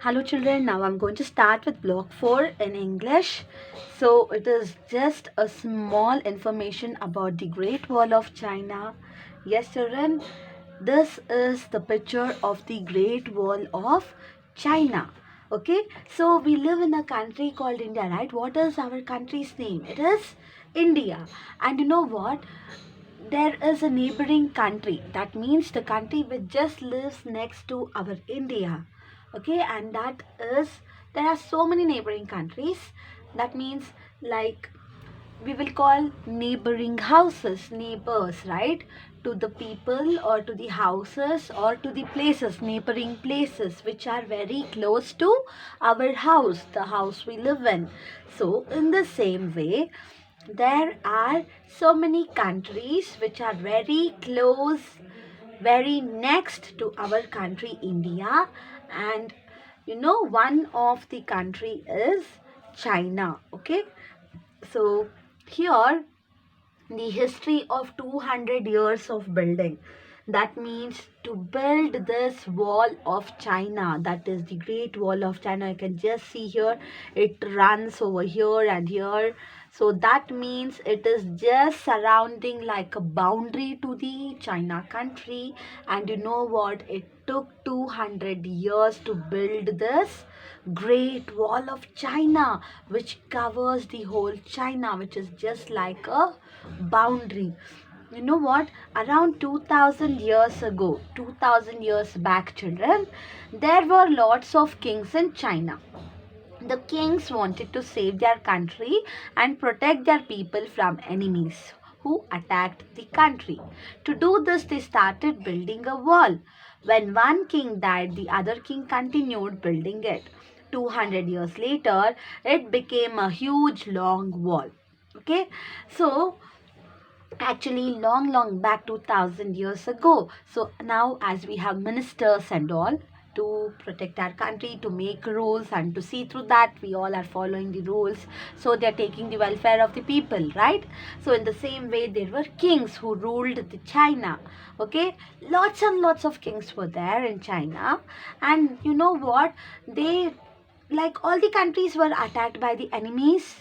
Hello children, now I'm going to start with block 4 in English. So it is just a small information about the Great Wall of China. Yes children, this is the picture of the Great Wall of China. Okay, so we live in a country called India, right? What is our country's name? It is India. And you know what? There is a neighboring country. That means the country which just lives next to our India. Okay, and that is, there are so many neighboring countries. That means, like, we will call neighboring houses neighbors, right? To the people or to the houses or to the places, neighboring places which are very close to our house, the house we live in. So in the same way, there are so many countries which are very close, very next to our country India. And you know, one of the country is China. Okay, so here the history of 200 years of building. That means to build this wall of China, that is the Great Wall of China. You can just see here, it runs over here and here. So that means it is just surrounding like a boundary to the China country. And you know what? It took 200 years to build this Great Wall of China, which covers the whole China, which is just like a boundary. You know what? Around 2000 years ago, 2000 years back, children, there were lots of kings in China. The kings wanted to save their country and protect their people from enemies who attacked the country. To do this, they started building a wall. When one king died, the other king continued building it. 200 years later, it became a huge long wall. Okay, so actually long back 2000 years ago. So now as we have ministers and all to protect our country, to make rules and to see through that we all are following the rules, so they are taking the welfare of the people, right? So in the same way, there were kings who ruled the China. Okay, lots and lots of kings were there in China. And you know what, they, like, all the countries were attacked by the enemies.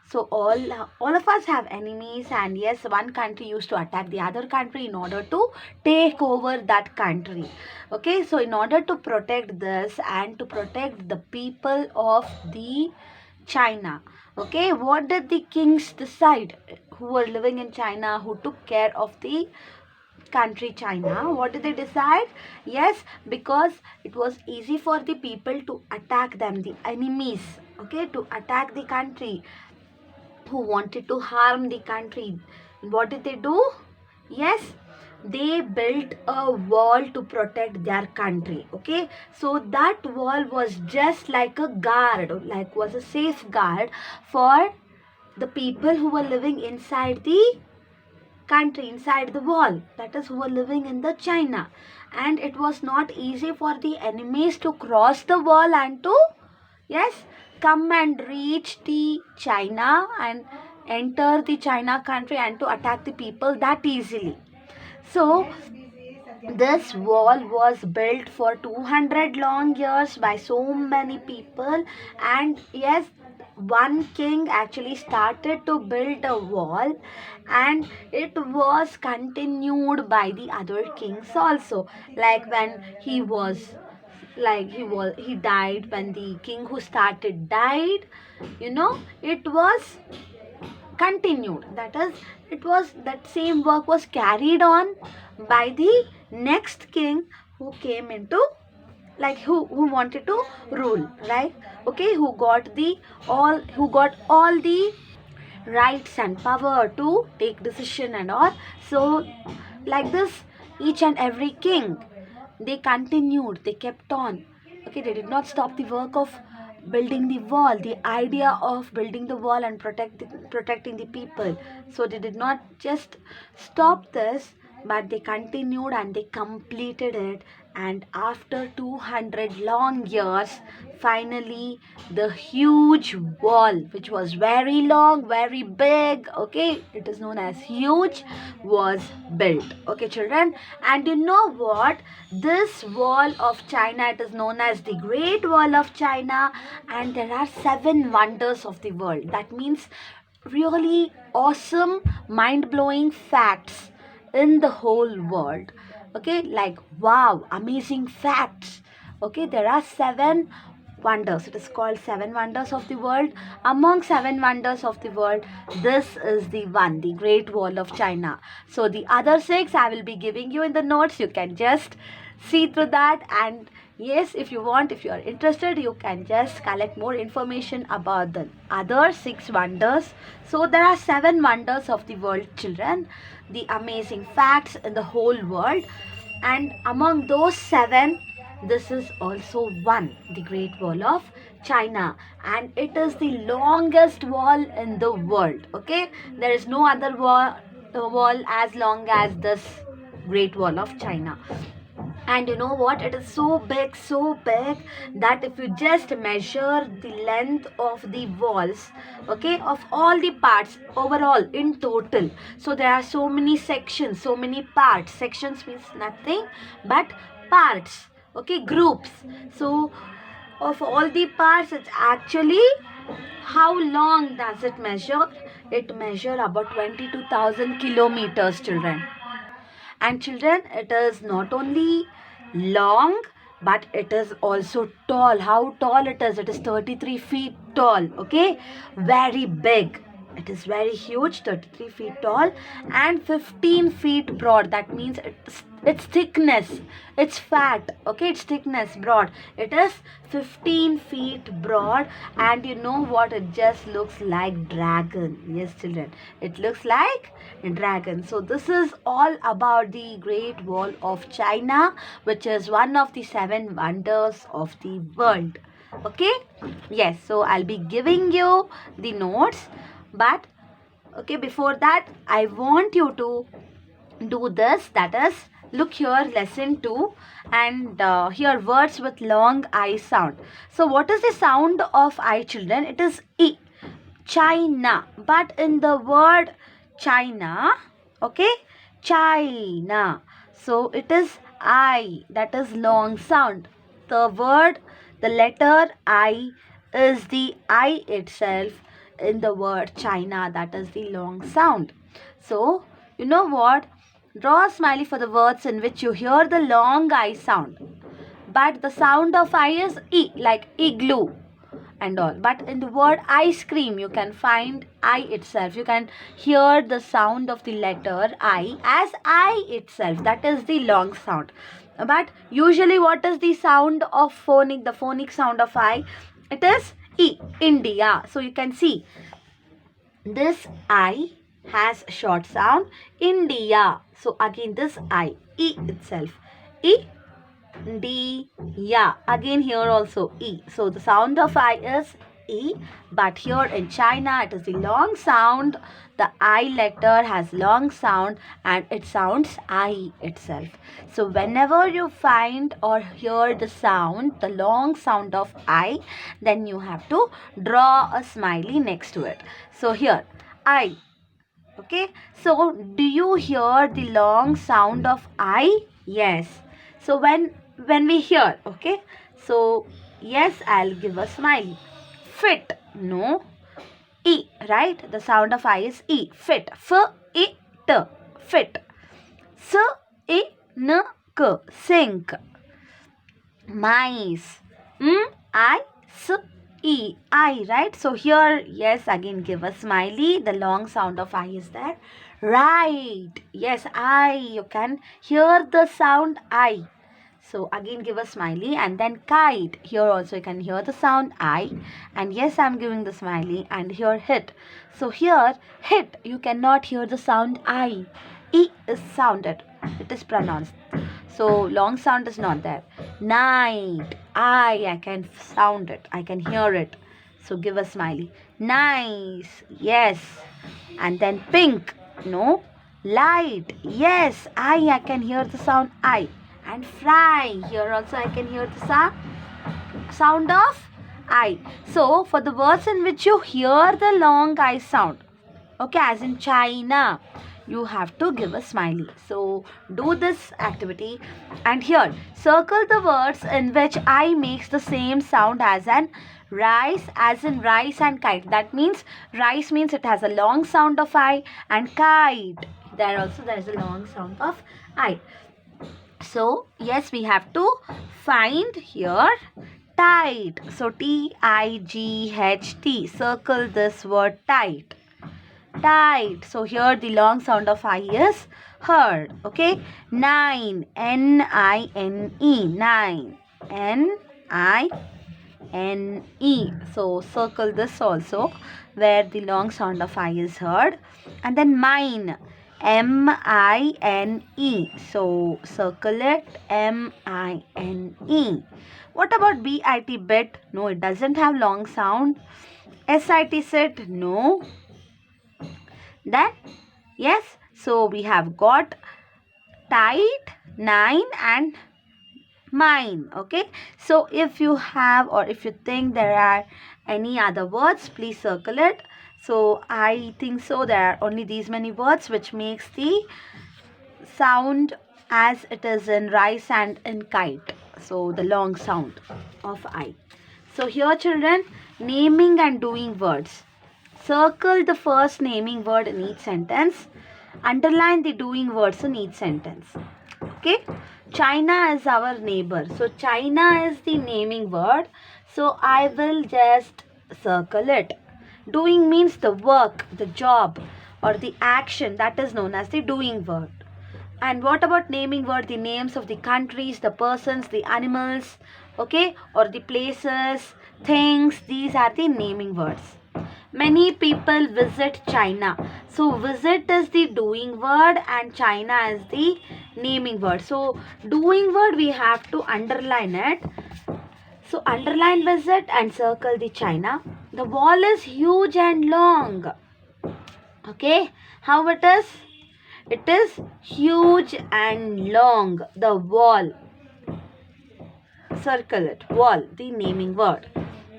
So all of us have enemies, and yes, one country used to attack the other country in order to take over that country. Okay, so in order to protect this and to protect the people of the China, okay, what did the kings decide who were living in China, who took care of the country China? What did they decide? Yes, because it was easy for the people to attack them, the enemies, okay, to attack the country who wanted to harm the country. What did they do? Yes, they built a wall to protect their country. Okay, so that wall was just like a guard, like was a safeguard for the people who were living inside the country, inside the wall, that is, who were living in the China. And it was not easy for the enemies to cross the wall and to, yes, come and reach the China and enter the China country and to attack the people that easily. So this wall was built for 200 long years by so many people. And yes, one king actually started to build a wall, and it was continued by the other kings also. Like when he was, like he died, when the king who started died, you know, it was continued. That is, it was, that same work was carried on by the next king who came into, like, who wanted to rule, right? Okay, who got all the rights and power to take decision and all. So like this, each and every king, they continued, they kept on. Okay, they did not stop the work of building the wall, the idea of building the wall and protecting the people. So they did not just stop this, but they continued and they completed it. And after 200 long years, finally the huge wall, which was very long, very big, okay, it is known as huge, was built. Okay, children, and you know what? This wall of China, it is known as the Great Wall of China, and there are 7 wonders of the world. That means really awesome, mind-blowing facts in the whole world. Okay, like wow, amazing facts. Okay, there are 7 wonders. It is called 7 wonders of the world. Among 7 wonders of the world, this is the one, the Great Wall of China. So the other 6 I will be giving you in the notes. You can just see through that, and yes, if you want, if you are interested, you can just collect more information about the other 6 wonders. So there are 7 wonders of the world, children, the amazing facts in the whole world. And among those 7, this is also one, the Great Wall of China, and it is the longest wall in the world. Okay, there is no other wall as long as this Great Wall of China. And you know what, it is so big that if you just measure the length of the walls, okay, of all the parts overall in total, so there are so many sections, so many parts. Sections means nothing but parts, okay, groups. So of all the parts, it's actually, how long does it measure? It measure about 22,000 kilometers, children. And children, it is not only long, but it is also tall. How tall it is? It is 33 feet tall. Okay, very big. It is very huge, 33 feet tall and 15 feet broad. That means its thickness, its fat, okay, its thickness, broad. It is 15 feet broad, and you know what? It just looks like dragon. Yes, children, it looks like a dragon. So this is all about the Great Wall of China, which is one of the 7 wonders of the world. Okay, yes, so I'll be giving you the notes, but okay, before that I want you to do this, that is, look here, lesson 2, and hear words with long I sound. So what is the sound of I, children? It is E, China. But in the word China, okay, China, so it is I, that is long sound. The word, the letter I is the I itself in the word China, that is the long sound. So you know what, draw a smiley for the words in which you hear the long I sound, but the sound of I is E, like igloo and all. But in the word ice cream, you can find I itself. You can hear the sound of the letter I as I itself. That is the long sound. But usually, what is the sound of phonic? The phonic sound of I, it is E, India. So you can see this I has short sound, India. So again, this I, E itself, E, D, yeah, again here also E. So the sound of I is E, but here in China it is the long sound. The I letter has long sound and it sounds I itself. So whenever you find or hear the sound, the long sound of I, then you have to draw a smiley next to it. So here, I. Okay, so do you hear the long sound of I? Yes. So when we hear, okay, so yes, I'll give a smile. Fit, no, E, right? The sound of I is E. Fit, F, I, T, fit. S, I, N, K, sink. Mice, I, S, E, I, right? So here, yes, again give a smiley. The long sound of I is there. Right. Yes, I. You can hear the sound I. So again give a smiley, and then kite. Here also you can hear the sound I. And yes, I'm giving the smiley, and here hit. So here hit, you cannot hear the sound I. E is sounded. It is pronounced. So long sound is not there. Night. I can sound it. I can hear it. So give a smiley. Nice. Yes. And then pink. No. Light. Yes. I can hear the sound I. and fry. Here also I can hear the sound of I. So for the words in which you hear the long I sound, okay, as in China, you have to give a smiley. So do this activity, and here circle the words in which I makes the same sound as an rice, as in rice and kite. That means rice means it has a long sound of I, and kite, there is a long sound of I. So yes, we have to find here tight. So T-I-G-H-T. Circle this word tight. Tight. So here the long sound of I is heard. Okay. Nine. N-I-N-E. Nine. N-I-N-E. So circle this also where the long sound of I is heard. And then mine. M-I-N-E. So circle it. M-I-N-E. What about B-I-T, bit? No, it doesn't have long sound. S-I-T, sit? No. Then, yes. So we have got tight, nine and mine. Okay. So if you have or if you think there are any other words, please circle it. So I think so there are only these many words which makes the sound as it is in rice and in kite. So the long sound of I. So here children, naming and doing words. Circle the first naming word in each sentence. Underline the doing words in each sentence. Okay. China is our neighbor. So China is the naming word. So I will just circle it. Doing means the work, the job or the action, that is known as the doing word. And what about naming word? The names of the countries, the persons, the animals, okay, or the places, things. These are the naming words. Many people visit China. So visit is the doing word and China is the naming word. So doing word we have to underline it. So underline visit and circle the China. The wall is huge and long. Okay, how it is? It is huge and long. The wall. Circle it. Wall, the naming word.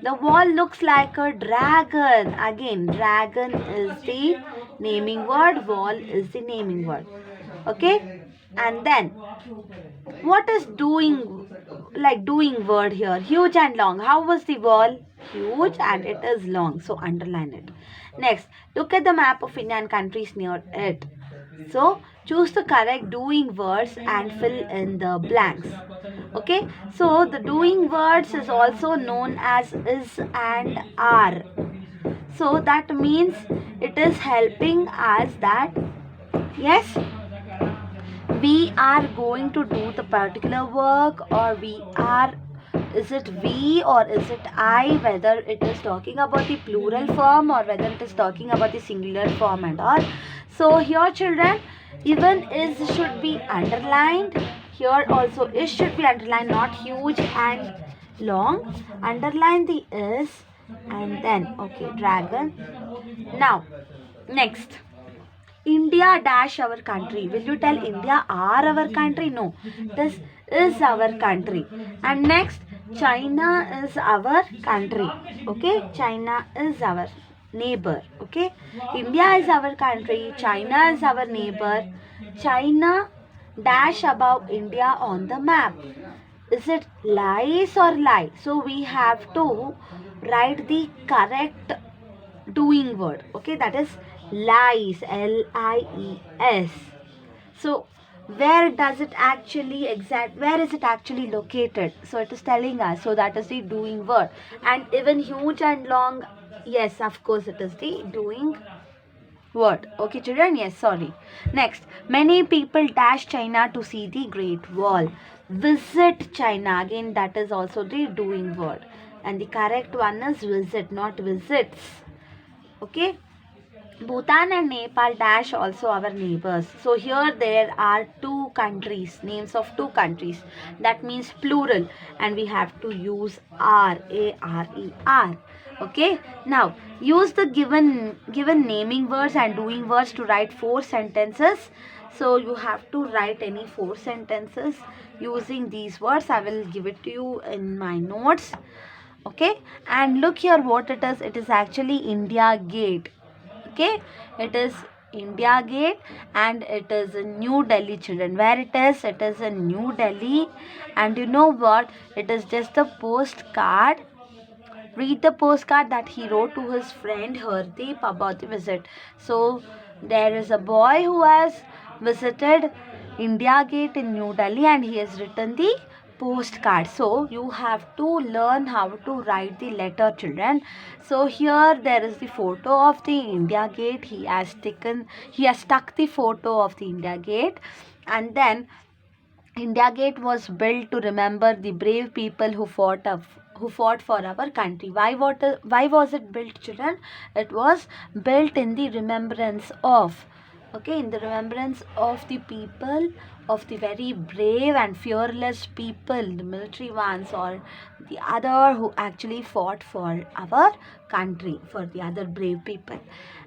The wall looks like a dragon. Again, dragon is the naming word. Wall is the naming word. Okay. And then, what is doing, like doing word here? Huge and long. How was the wall? Huge and it is long. So, underline it. Next, look at the map of India and countries near it. So, choose the correct doing words and fill in the blanks. Okay. So, the doing words is also known as is and are. So, that means it is helping us that, yes, we are going to do the particular work, or we are, is it we or is it I, whether it is talking about the plural form or whether it is talking about the singular form and all. So here children, even is should be underlined. Here also is should be underlined, not huge and long. Underline the is and then, okay, dragon. Now, next. India dash our country. Will you tell India are our country? No. This is our country. And next, China is our country. Okay. China is our neighbor. Okay. India is our country. China is our neighbor. China dash above India on the map. Is it lies or lie? So we have to write the correct doing word. Okay, that is lies. L-I-E-S. So where does it actually where is it actually located? So it is telling us. So that is the doing word. And even huge and long, yes, of course it is the doing word. Okay children, yes, sorry. Next, many people dash China to see the Great Wall. Visit China, again that is also the doing word, and the correct one is visit, not visits. Okay. Bhutan and Nepal dash also our neighbors. So here there are two countries, names of two countries. That means plural, and we have to use R, A-R-E-R. Okay. Now use the given naming words and doing words to write 4 sentences. So you have to write any 4 sentences. using these words. I will give it to you in my notes. Okay, and look here what it is. It is actually India Gate. Okay, it is India Gate, and it is in New Delhi, children. Where it is? It is in New Delhi. And you know what? It is just a postcard. Read the postcard that he wrote to his friend Hardeep about the visit. So there is a boy who has visited India Gate in New Delhi, and he has written the postcard. So you have to learn how to write the letter, children. So here there is the photo of the India Gate. He has stuck the photo of the India Gate, and then India Gate was built to remember the brave people who fought for our country. Why was it built, children? It was built in the remembrance of, okay, in the remembrance of the people, of the very brave and fearless people, the military ones or the other who actually fought for our country, for the other brave people.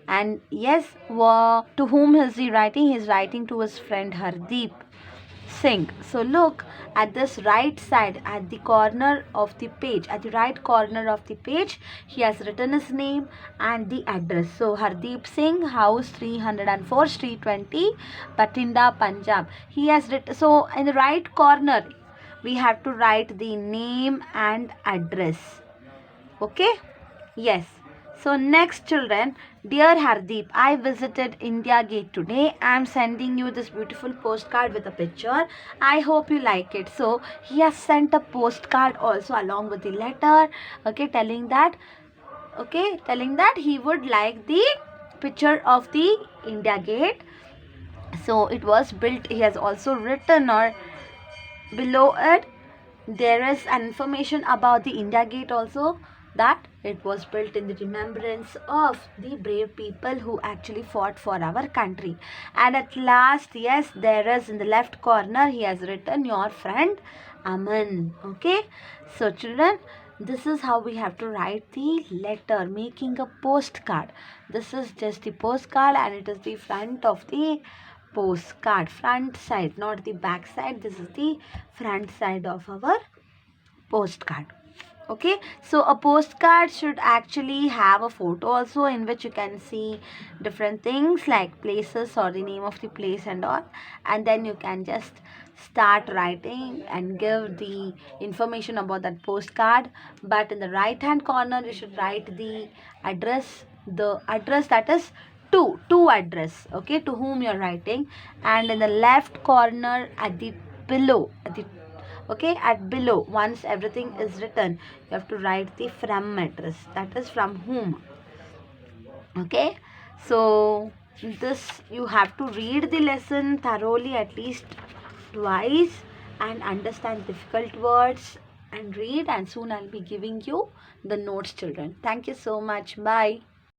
And yes, to whom is he writing? He is writing to his friend Hardeep Singh. So look at this right side, at the corner of the page, at the right corner of the page, he has written his name and the address. So Hardeep Singh, house 304, street 20, Batinda, Punjab. He has written, so in the right corner we have to write the name and address. Okay? Yes. So next, children, dear Hardeep, I visited India Gate today. I am sending you this beautiful postcard with a picture. I hope you like it. So he has sent a postcard also along with the letter. Okay, telling that he would like the picture of the India Gate. So it was built. He has also written, or below it there is an information about the India Gate also, that it was built in the remembrance of the brave people who actually fought for our country. And at last, yes, there is in the left corner he has written your friend Aman. Okay, so children, this is how we have to write the letter, making a postcard. This is just the postcard, and it is the front of the postcard, front side, not the back side. This is the front side of our postcard. Okay, so a postcard should actually have a photo also, in which you can see different things like places or the name of the place and all, and then you can just start writing and give the information about that postcard. But in the right hand corner you should write the address, that is to address, okay, to whom you're writing. And in the left corner at the below, at below, once everything is written, you have to write the from address, that is from whom. Okay, so this, you have to read the lesson thoroughly at least twice and understand difficult words and read, and soon I'll be giving you the notes, children. Thank you so much. Bye.